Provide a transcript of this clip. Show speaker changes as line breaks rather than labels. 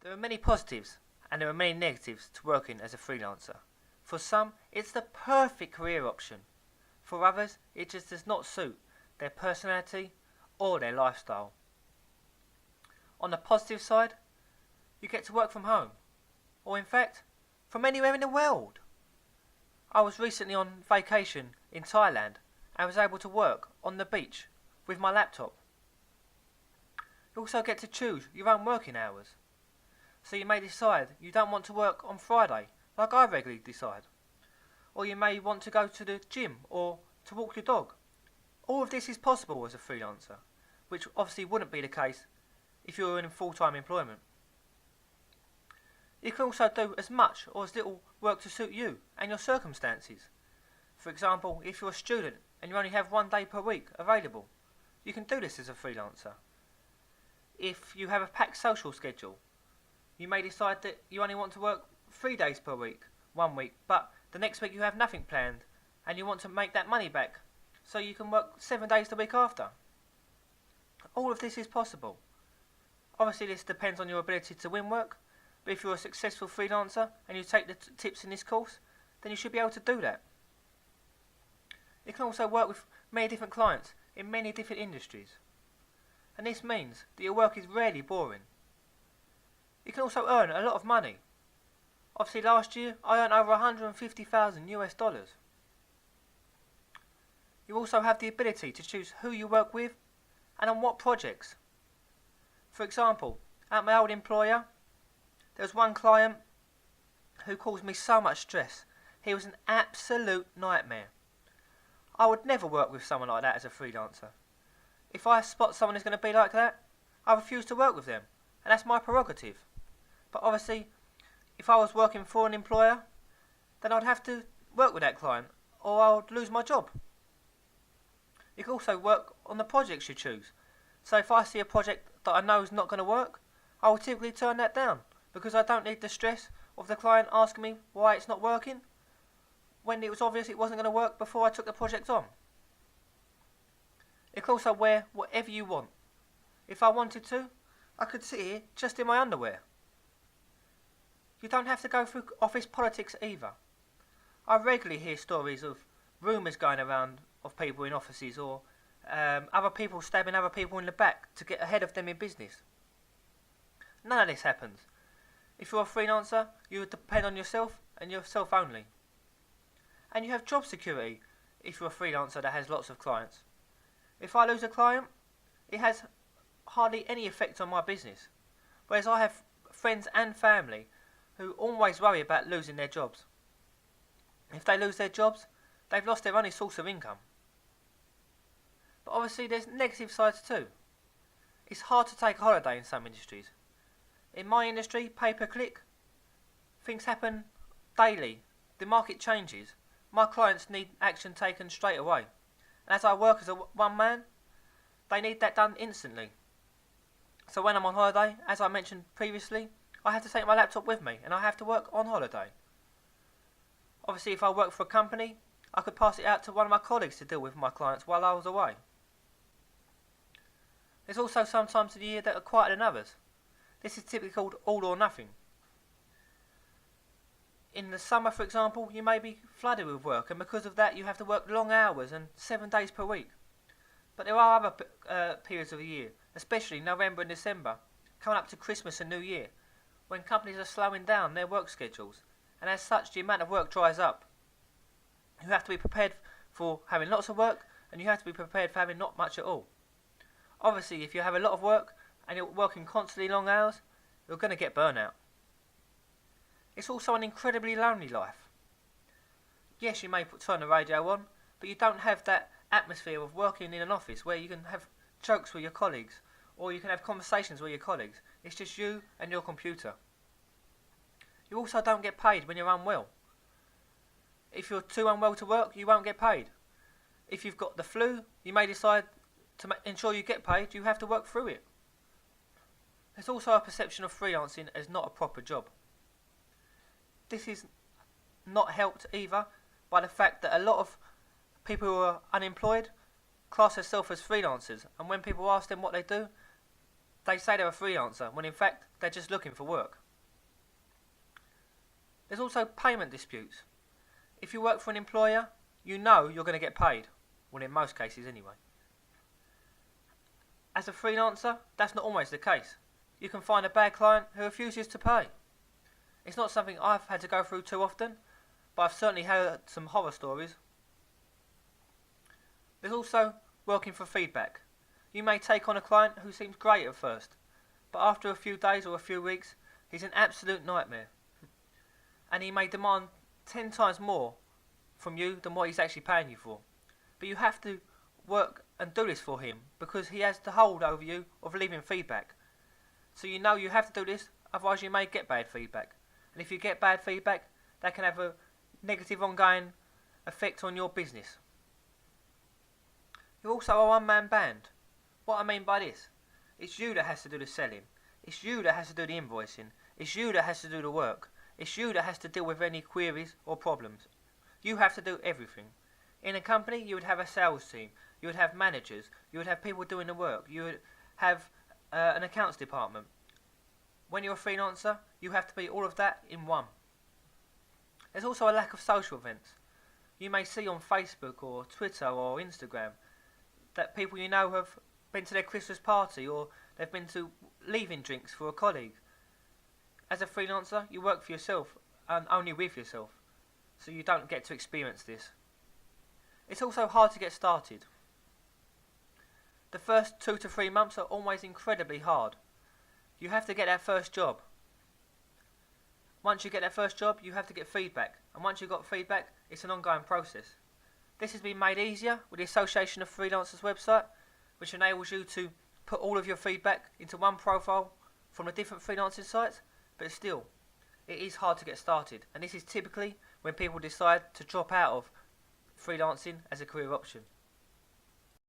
There are many positives and there are many negatives to working as a freelancer. For some, it's the perfect career option. For others, it just does not suit their personality or their lifestyle. On the positive side, you get to work from home, or in fact, from anywhere in the world. I was recently on vacation in Thailand and was able to work on the beach with my laptop. You also get to choose your own working hours. So you may decide you don't want to work on Friday, like I regularly decide. Or you may want to go to the gym or to walk your dog. All of this is possible as a freelancer, which obviously wouldn't be the case if you were in full-time employment. You can also do as much or as little work to suit you and your circumstances. For example, if you're a student and you only have 1 day per week available, you can do this as a freelancer. If you have a packed social schedule, you may decide that you only want to work 3 days per week, 1 week, but the next week you have nothing planned and you want to make that money back so you can work 7 days the week after. All of this is possible. Obviously this depends on your ability to win work, but if you're a successful freelancer and you take the tips in this course, then you should be able to do that. You can also work with many different clients in many different industries. And this means that your work is rarely boring. You can also earn a lot of money. Obviously last year I earned over 150,000 US dollars. You also have the ability to choose who you work with and on what projects. For example, at my old employer, there was one client who caused me so much stress. He was an absolute nightmare. I would never work with someone like that as a freelancer. If I spot someone who's going to be like that, I refuse to work with them, and that's my prerogative. But obviously, if I was working for an employer, then I'd have to work with that client, or I would lose my job. You can also work on the projects you choose. So if I see a project that I know is not going to work, I will typically turn that down, because I don't need the stress of the client asking me why it's not working, when it was obvious it wasn't going to work before I took the project on. You can also wear whatever you want. If I wanted to, I could sit here just in my underwear. You don't have to go through office politics either. I regularly hear stories of rumours going around of people in offices or other people stabbing other people in the back to get ahead of them in business. None of this happens. If you're a freelancer, you depend on yourself and yourself only. And you have job security if you're a freelancer that has lots of clients. If I lose a client, it has hardly any effect on my business. Whereas I have friends and family who always worry about losing their jobs. If they lose their jobs, they've lost their only source of income. But obviously there's negative sides too. It's hard to take a holiday in some industries. In my industry, pay-per-click, things happen daily. The market changes. My clients need action taken straight away. And as I work as a one man, they need that done instantly. So when I'm on holiday, as I mentioned previously, I have to take my laptop with me and I have to work on holiday. Obviously if I work for a company, I could pass it out to one of my colleagues to deal with my clients while I was away. There's also some times of the year that are quieter than others. This is typically called all or nothing. In the summer, for example, you may be flooded with work, and because of that you have to work long hours and 7 days per week. But there are other periods of the year, especially November and December, coming up to Christmas and New Year, when companies are slowing down their work schedules, and as such the amount of work dries up. You have to be prepared for having lots of work, and you have to be prepared for having not much at all. Obviously, if you have a lot of work, and you're working constantly long hours, you're going to get burnout. It's also an incredibly lonely life. Yes, you may turn the radio on, but you don't have that atmosphere of working in an office where you can have jokes with your colleagues, or you can have conversations with your colleagues. It's just you and your computer. You also don't get paid when you're unwell. If you're too unwell to work, you won't get paid. If you've got the flu, you may decide to ensure you get paid, you have to work through it. There's also a perception of freelancing as not a proper job. This is not helped either by the fact that a lot of people who are unemployed class themselves as freelancers, and when people ask them what they do, They say they're a freelancer when in fact they're just looking for work. There's also payment disputes. If you work for an employer, you know you're going to get paid. Well, in most cases anyway. As a freelancer, that's not always the case. You can find a bad client who refuses to pay. It's not something I've had to go through too often, but I've certainly heard some horror stories. There's also working for feedback. You may take on a client who seems great at first, but after a few days or a few weeks, he's an absolute nightmare. And he may demand 10 times more from you than what he's actually paying you for. But you have to work and do this for him because he has the hold over you of leaving feedback. So you know you have to do this, otherwise you may get bad feedback. And if you get bad feedback, that can have a negative ongoing effect on your business. You're also a one-man band. What I mean by this, it's you that has to do the selling. It's you that has to do the invoicing. It's you that has to do the work. It's you that has to deal with any queries or problems. You have to do everything. In a company, you would have a sales team. You would have managers. You would have people doing the work. You would have an accounts department. When you're a freelancer, you have to be all of that in one. There's also a lack of social events. You may see on Facebook or Twitter or Instagram that people you know have been to their Christmas party or they've been to leaving drinks for a colleague. As a freelancer, you work for yourself and only with yourself, so you don't get to experience this. It's also hard to get started. The first 2 to 3 months are always incredibly hard. You have to get that first job. Once you get that first job, you have to get feedback, and once you've got feedback, it's an ongoing process. This has been made easier with the Association of Freelancers website, which enables you to put all of your feedback into one profile from the different freelancing sites, but still, it is hard to get started, and this is typically when people decide to drop out of freelancing as a career option.